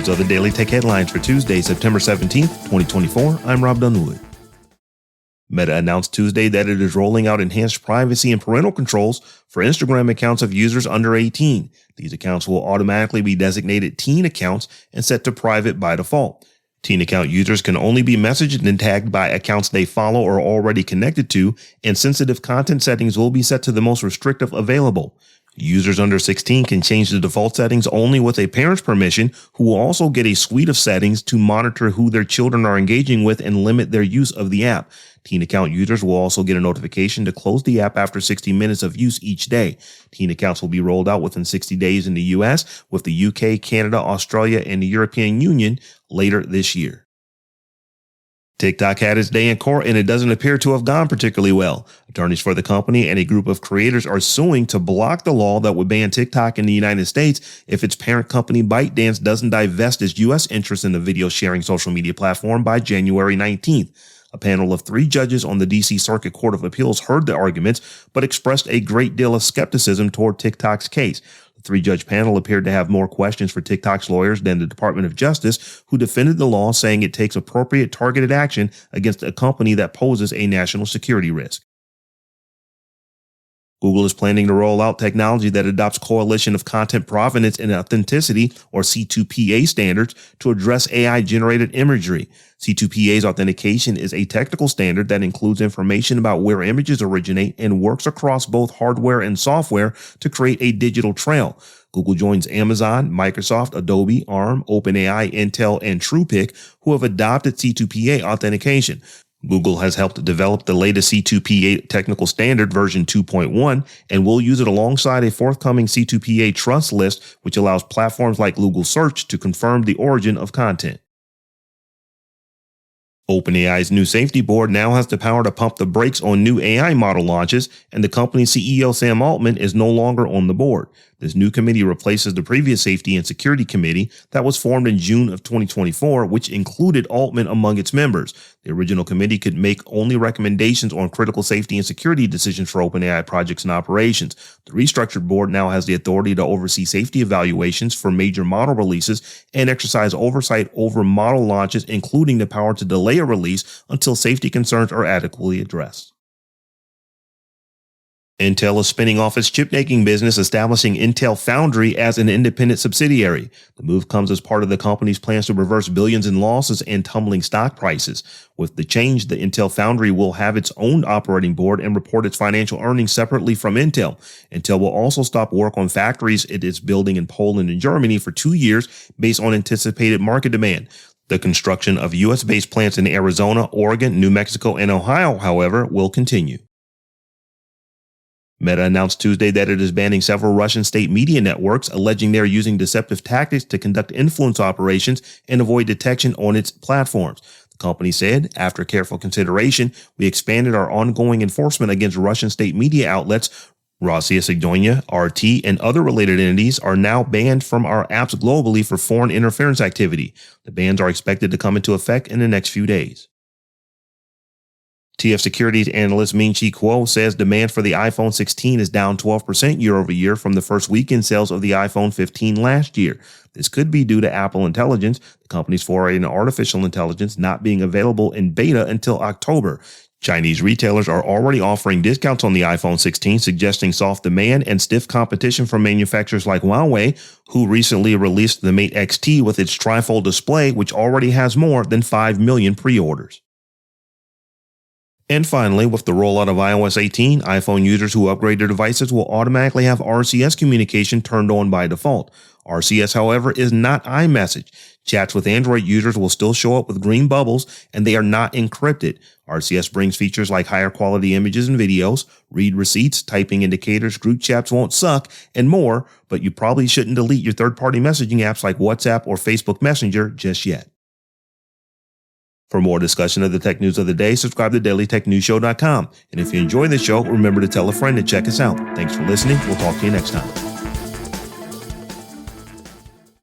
These are the Daily Tech headlines for Tuesday, September 17th, 2024. I'm Rob Dunwood. Meta announced Tuesday that it is rolling out enhanced privacy and parental controls for Instagram accounts of users under 18. These accounts will automatically be designated teen accounts and set to private by default. Teen account users can only be messaged and tagged by accounts they follow or are already connected to, and sensitive content settings will be set to the most restrictive available. Users under 16 can change the default settings only with a parent's permission, who will also get a suite of settings to monitor who their children are engaging with and limit their use of the app. Teen account users will also get a notification to close the app after 60 minutes of use each day. Teen accounts will be rolled out within 60 days in the US, with the UK, Canada, Australia, and the European Union later this year. TikTok had its day in court, and it doesn't appear to have gone particularly well. Attorneys for the company and a group of creators are suing to block the law that would ban TikTok in the United States if its parent company ByteDance doesn't divest its U.S. interest in the video-sharing social media platform by January 19th. A panel of 3 judges on the D.C. Circuit Court of Appeals heard the arguments, but expressed a great deal of skepticism toward TikTok's case. The 3-judge panel appeared to have more questions for TikTok's lawyers than the Department of Justice, who defended the law, saying it takes appropriate targeted action against a company that poses a national security risk. Google is planning to roll out technology that adopts Coalition of Content Provenance and Authenticity, or C2PA standards, to address AI-generated imagery. C2PA's authentication is a technical standard that includes information about where images originate and works across both hardware and software to create a digital trail. Google joins Amazon, Microsoft, Adobe, ARM, OpenAI, Intel, and TruePic, who have adopted C2PA authentication. Google has helped develop the latest C2PA technical standard version 2.1 and will use it alongside a forthcoming C2PA trust list, which allows platforms like Google Search to confirm the origin of content. OpenAI's new safety board now has the power to pump the brakes on new AI model launches, and the company's CEO Sam Altman is no longer on the board. This new committee replaces the previous Safety and Security Committee that was formed in June of 2024, which included Altman among its members. The original committee could make only recommendations on critical safety and security decisions for OpenAI projects and operations. The restructured board now has the authority to oversee safety evaluations for major model releases and exercise oversight over model launches, including the power to delay a release until safety concerns are adequately addressed. Intel is spinning off its chip-making business, establishing Intel Foundry as an independent subsidiary. The move comes as part of the company's plans to reverse billions in losses and tumbling stock prices. With the change, the Intel Foundry will have its own operating board and report its financial earnings separately from Intel. Intel will also stop work on factories it is building in Poland and Germany for 2 years based on anticipated market demand. The construction of U.S.-based plants in Arizona, Oregon, New Mexico, and Ohio, however, will continue. Meta announced Tuesday that it is banning several Russian state media networks, alleging they are using deceptive tactics to conduct influence operations and avoid detection on its platforms. The company said, after careful consideration, we expanded our ongoing enforcement against Russian state media outlets. Rossiya Sigdonia, RT, and other related entities are now banned from our apps globally for foreign interference activity. The bans are expected to come into effect in the next few days. TF Securities analyst Ming-Chi Kuo says demand for the iPhone 16 is down 12% year over year from the first weekend sales of the iPhone 15 last year. This could be due to Apple Intelligence, the company's foray into artificial intelligence, not being available in beta until October. Chinese retailers are already offering discounts on the iPhone 16, suggesting soft demand and stiff competition from manufacturers like Huawei, who recently released the Mate XT with its trifold display, which already has more than 5 million pre-orders. And finally, with the rollout of iOS 18, iPhone users who upgrade their devices will automatically have RCS communication turned on by default. RCS, however, is not iMessage. Chats with Android users will still show up with green bubbles, and they are not encrypted. RCS brings features like higher quality images and videos, read receipts, typing indicators, group chats won't suck, and more, but you probably shouldn't delete your third-party messaging apps like WhatsApp or Facebook Messenger just yet. For more discussion of the tech news of the day, subscribe to dailytechnewsshow.com. And if you enjoy this show, remember to tell a friend to check us out. Thanks for listening. We'll talk to you next time.